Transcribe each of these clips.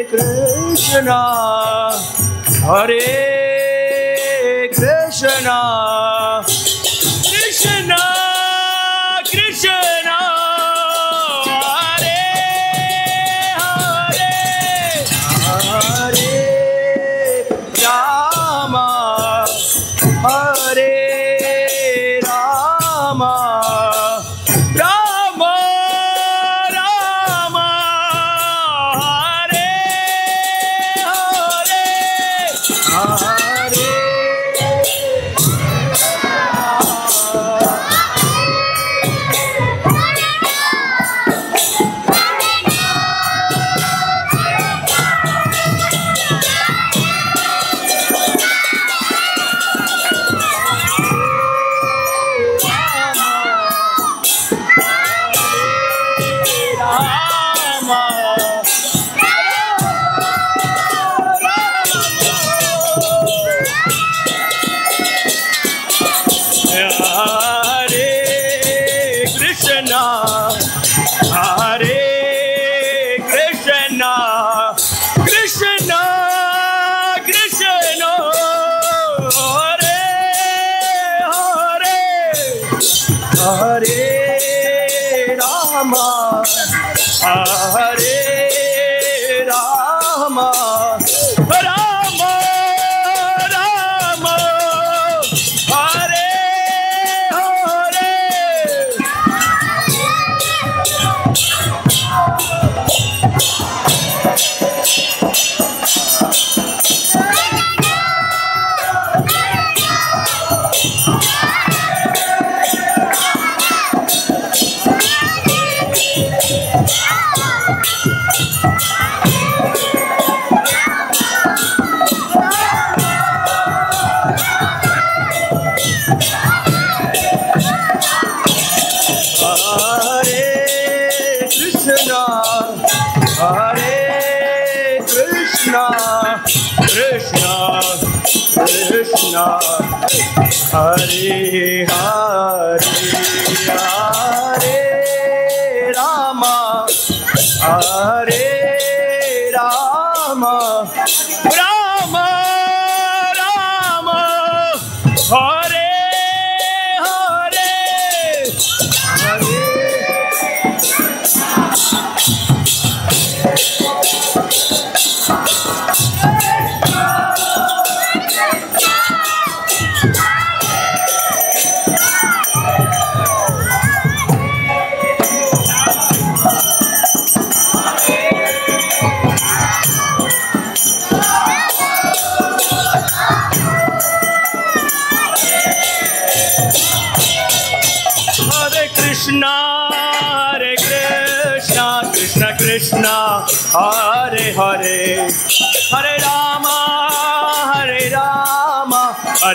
Krishna, Hare Krishna, Krishna Krishna, Hare Hare, Hare Rama, Hare Rama, Rama Rama, Hare Hare, Hare Hare Hare, Hare Rama, Hare Rama, Rama Rama, Hare Hare, Hare Krishna, Krishna Krishna, Hare Hare, Hare Rama,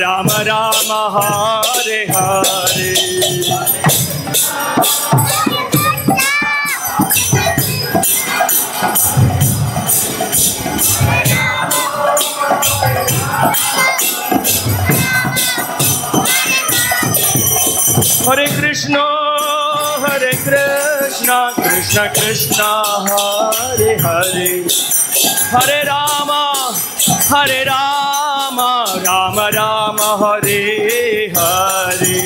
Rama Rama, Hare Hare. Hare Krishna, Krishna Krishna, Hare Hare, Hare Rama, Rama Rama, Hare Hare.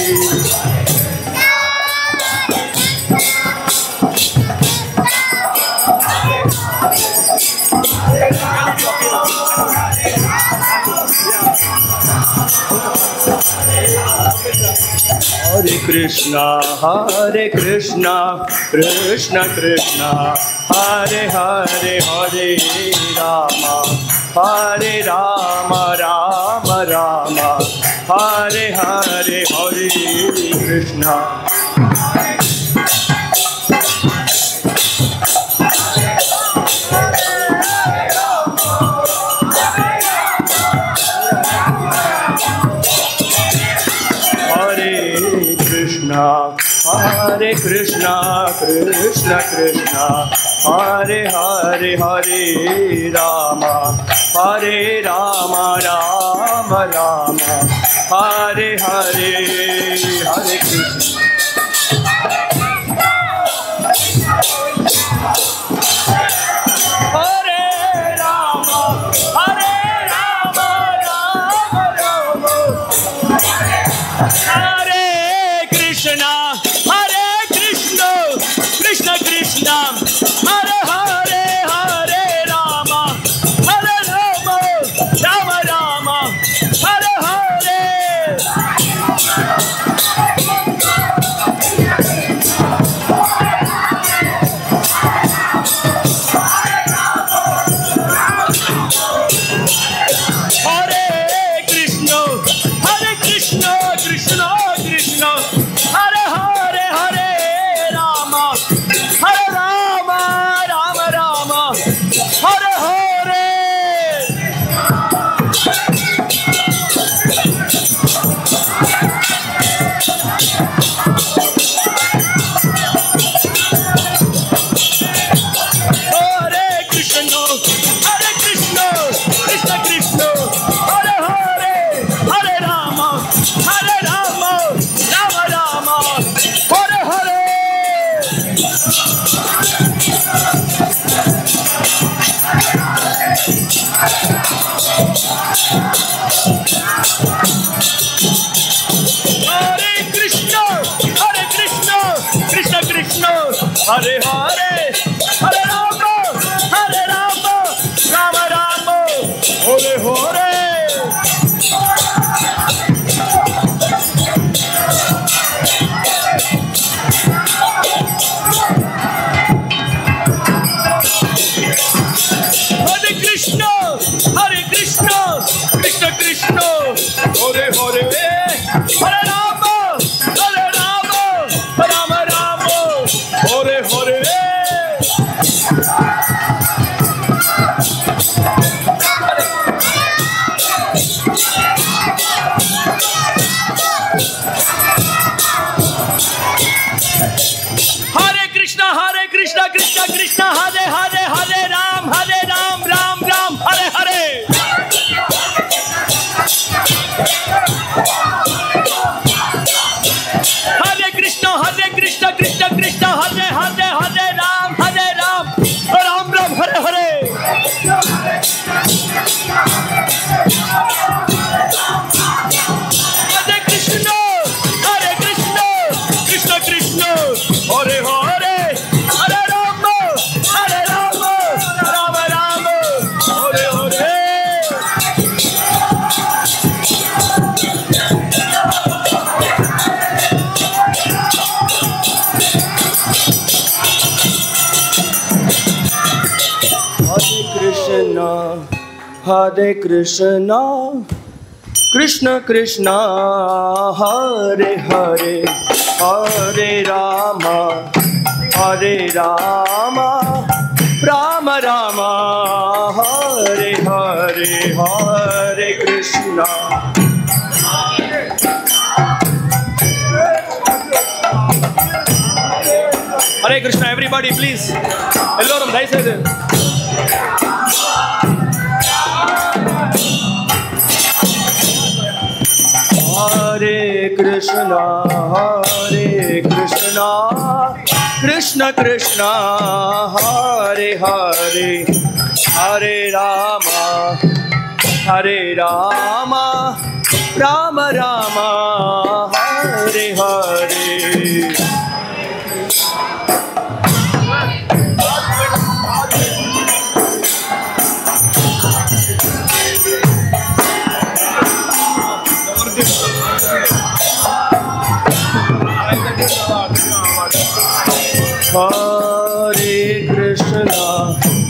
Hare Krishna, Krishna Krishna, Hare Hare, Hare Rama, Rama Rama, Hare Hare, Hare Krishna. Hare Krishna, Krishna Krishna, Hare Hare, Hare Rama, Rama Rama, Hare Hare, Hare Krishna. Hare Hare Hare. Hare Hare Hare Ram Ram Ram Hare Hare. Hare Krishna Krishna Krishna Hare Hare Hare Ram Ram Ram Hare Hare. Hare Krishna Krishna Krishna Hare Hare Hare Ram Ram Ram Hare Hare. Hare Krishna Krishna Krishna Hare Hare Hare Ram Ram Ram Hare Hare. Hare Krishna Krishna Krishna Hare Hare Hare Ram Ram Ram Hare Hare. Hare Krishna Krishna Krishna Hare Hare Hare Ram Ram Ram Hare Hare. Hare Krishna Hare Krishna everybody please एल्लोरम दयచేసి Hare Krishna Krishna Krishna Hare Hare Hare Ram Ram Ram Hare Hare.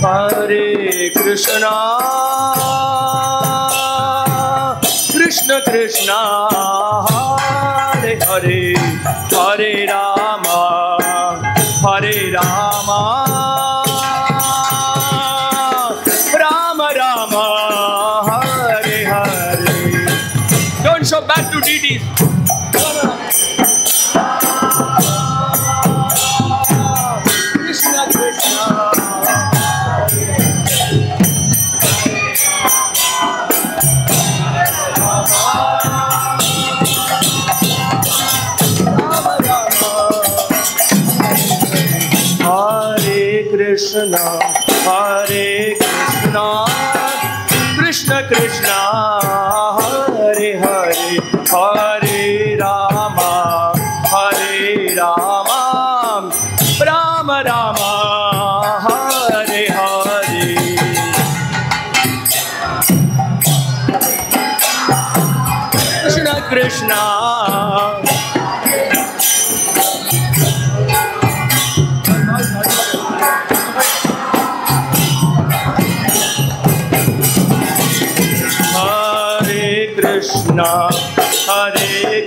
Hare Krishna Krishna Krishna Hare Hare Hare Ram Ram Ram Hare Hare. Don't show back to deities. Krishna Krishna Krishna Hare Hare Hare Ram Ram Ram Hare Hare. Krishna Krishna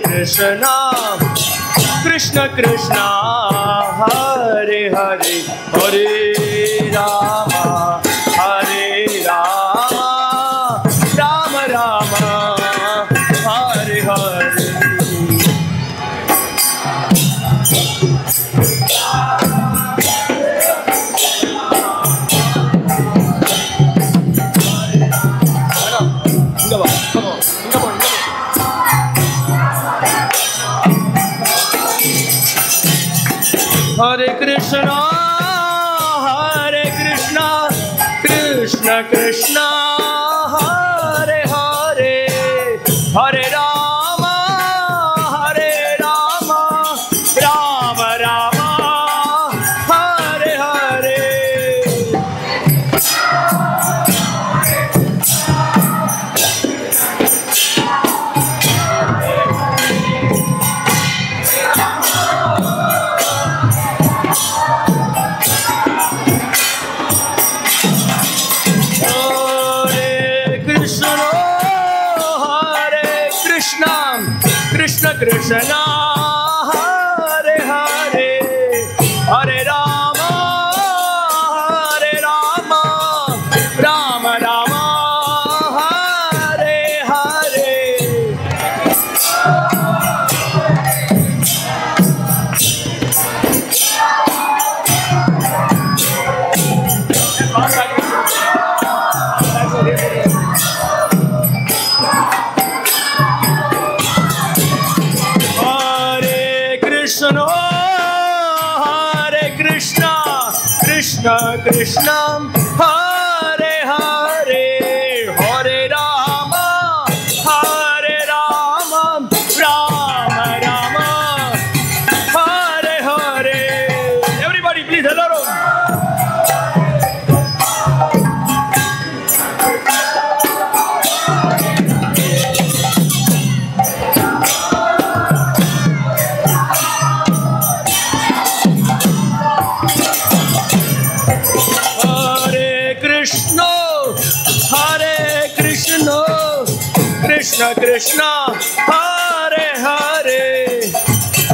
Krishna Krishna Krishna Hare Hare Hare Ram Krishna Krishna Krishna Hare Hare Hare Rama Rama Rama Hare Hare. Krishna Krishna Hare Hare Hare Rama Rama Rama Hare Hare. Krishna Krishna Hare Hare Hare Rama Rama Rama Hare Hare. Everybody please hello. Krishna Krishna Hare Hare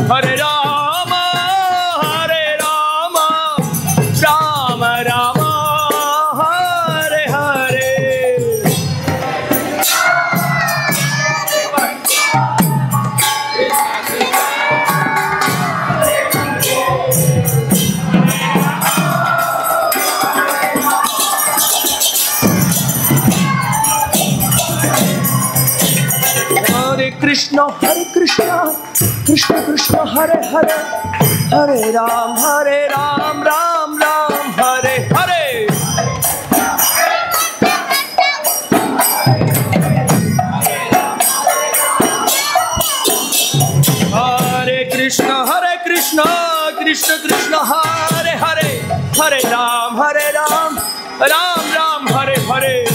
Hare Rama Rama Rama Hare Hare. Krishna Hare Krishna Krishna Krishna Hare Hare Hare Ram Ram Ram Hare Hare. Hare Krishna Krishna Krishna Hare Hare Hare Ram Ram Ram Hare Hare.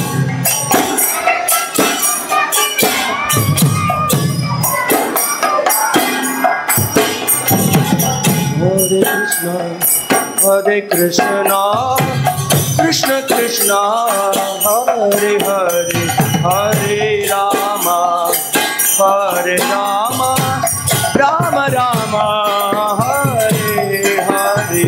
Hare Krishna Krishna Krishna Hare Hare Hare Rama Rama Rama Hare Hare.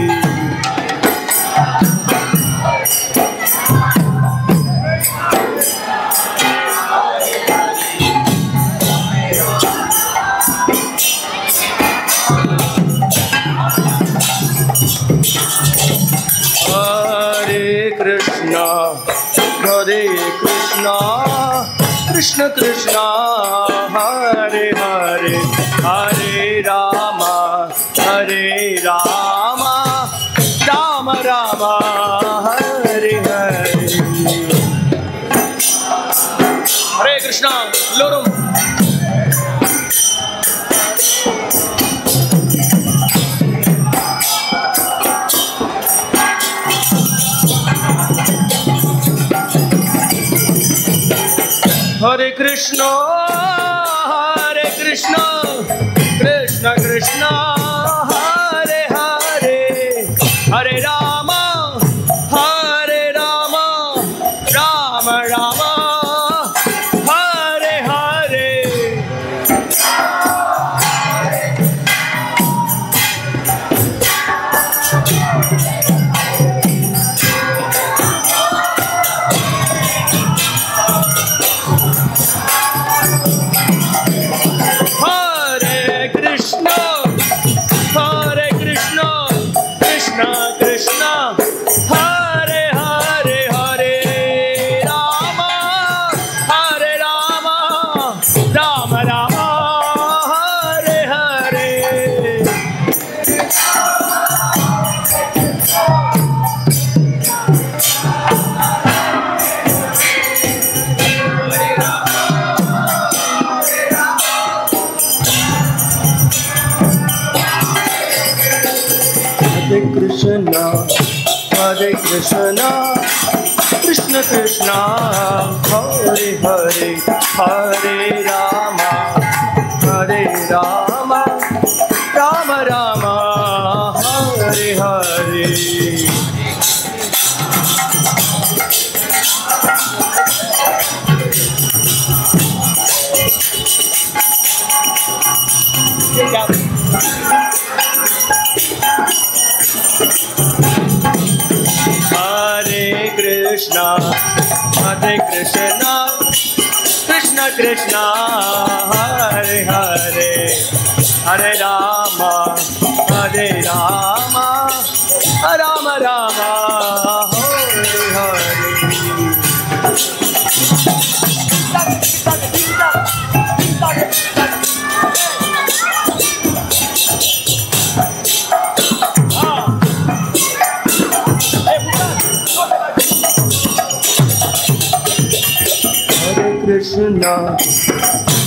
Hare Krishna Krishna Krishna Hare Hare Hare Rama Rama Rama Hare Hare. Hare Krishna Lorum. Hare Krishna Krishna Krishna Hare Hare Hare Rama Rama Rama Hare Hare. Hare Krishna Krishna Krishna Krishna Hare Hare Hare Ram Ram Ram Hare Hare. Hare Krishna Krishna Krishna Hare Hare Hare Ram Ram Ram Hare Hare.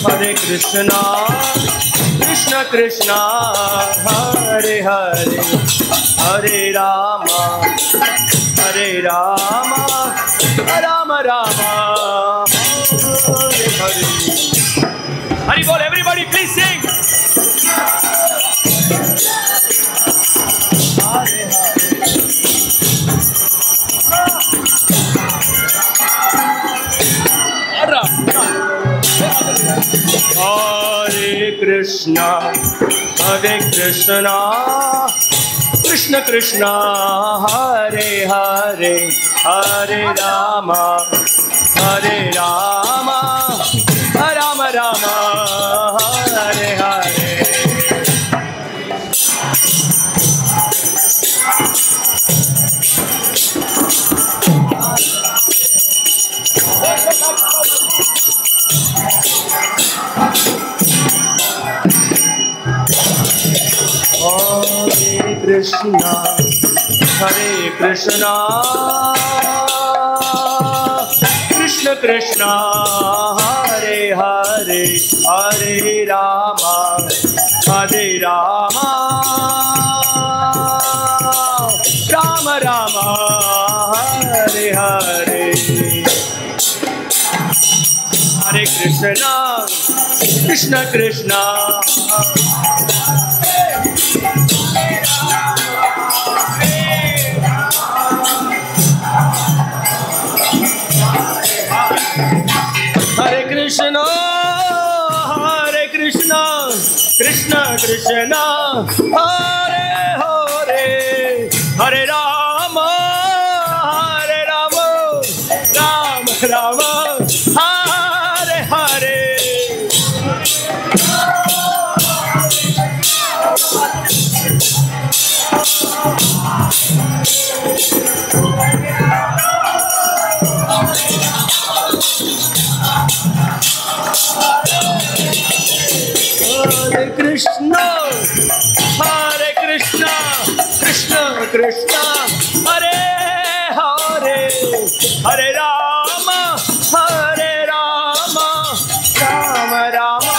Hare Krishna Krishna Krishna Hare Hare Hare Ram Ram Ram Hare Hare. Hari बोल everybody please sing. Hare Krishna Krishna Krishna Hare Hare Hare Ram Ram Ram Hare Hare. Hare Krishna Krishna Krishna Hare Hare Hare Ram Ram Ram Hare Hare. Hare Krishna Krishna Krishna Krishna Krishna Hare Hare Hare Ram Ram Ram Hare Hare. Hare Krishna Krishna Krishna Hare Hare Hare Ram Ram Ram Hare Hare. Hare Krishna Krishna Krishna Hare Hare Hare Ram Ram Ram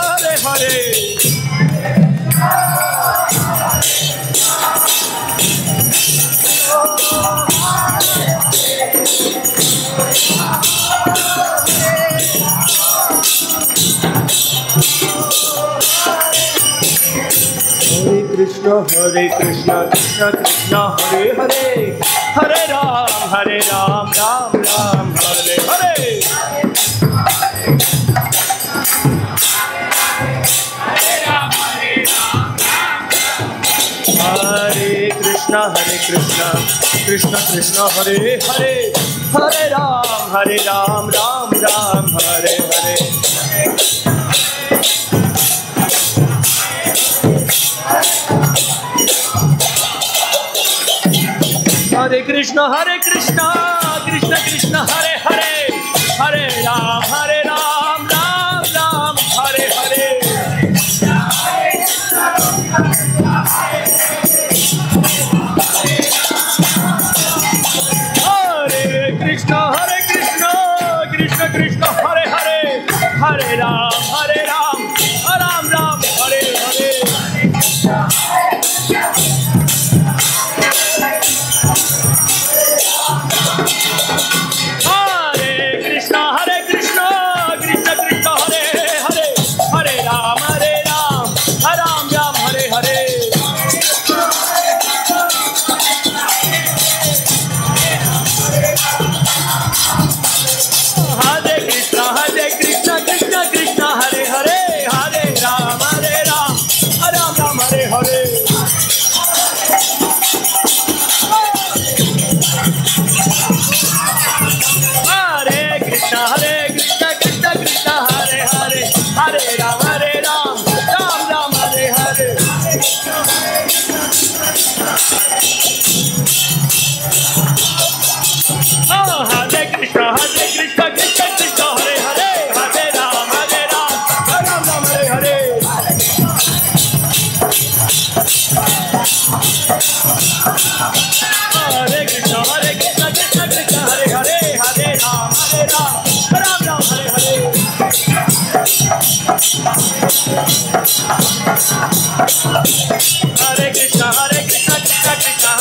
Hare Hare. Krishna Krishna Krishna Hare Hare Hare Ram Ram Ram Hare Hare. Hare Krishna Krishna Krishna Hare Hare Hare Ram Ram Ram Hare Hare. Hare Krishna Krishna Krishna Hare Hare, Hare Ram Ram Ram Hare Hare. Hare Krishna Krishna Krishna Hare Hare, Hare Ram Ram Ram Hare Hare. Hare Krishna Krishna Krishna Hare Hare, Hare Ram Ram Hare Hare. Hare Krishna Krishna Krishna Hare Hare, Hare Ram Ram Hare Hare. Hare Krishna Krishna Krishna Hare Hare, Hare Ram Ram Hare Hare. Hare Krishna Krishna Krishna Hare Hare, Hare Ram Ram Hare Hare. Hare Krishna Krishna Krishna Hare Hare, Hare Ram Ram Hare Hare. Hare Krishna Krishna Krishna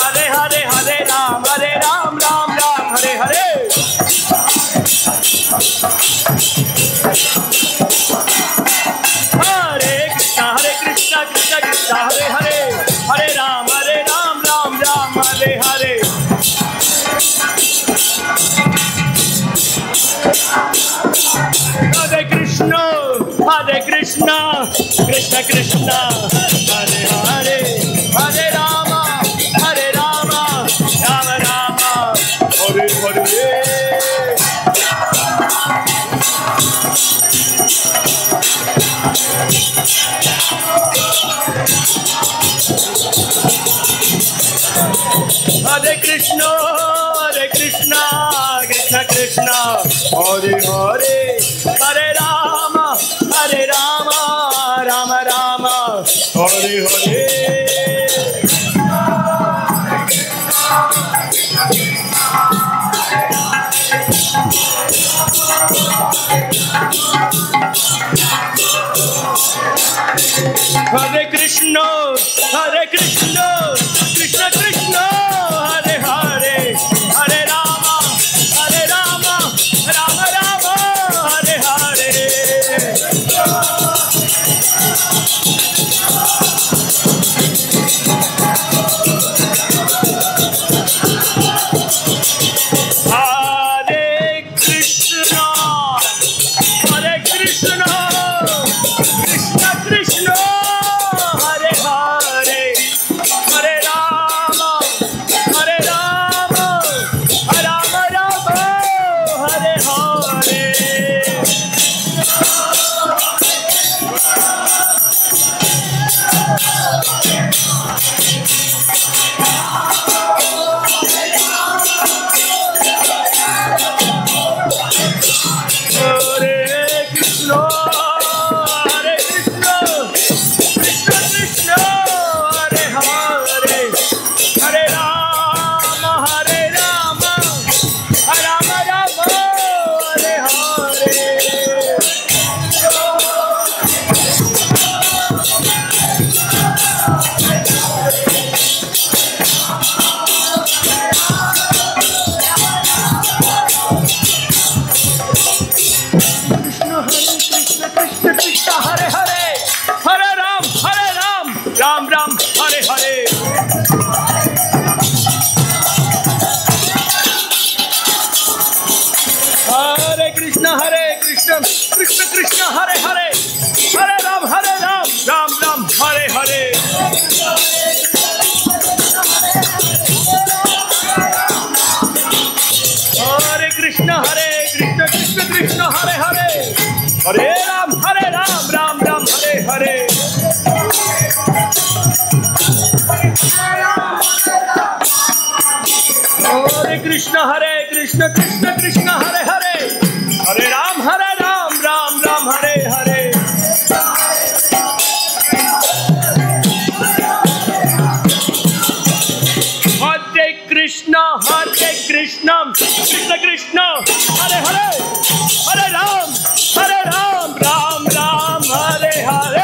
Hare Hare, Hare Ram Ram Hare Hare. Hare Krishna Krishna Krishna Hare Hare, Hare Ram Ram Hare Hare. Hare Krishna Krishna Krishna Hare Hare, Hare Ram Ram Ram Hare Hare. Hare Krishna Krishna Krishna Hare Hare, Hare Ram Ram Ram Hare Hare. Hare Krishna Krishna Krishna Hare Hare, Hare Ram Ram Hare Hare. Hare Krishna Krishna Krishna Hare Hare, Hare Ram Ram Hare Hare. Hare Hare, Hare Ram Ram Hare Hare. Hare Krishna Krishna Krishna Hare Hare, Hare Ram Ram Hare Hare. Hare Krishna Krishna Krishna Hare Hare, Hare Ram Ram Hare Hare. Krishna Krishna Hare Hare, Hare Ram Ram Ram Hare Hare. Hare Krishna Krishna Krishna Hare Hare, Hare Ram Ram Ram Hare Hare.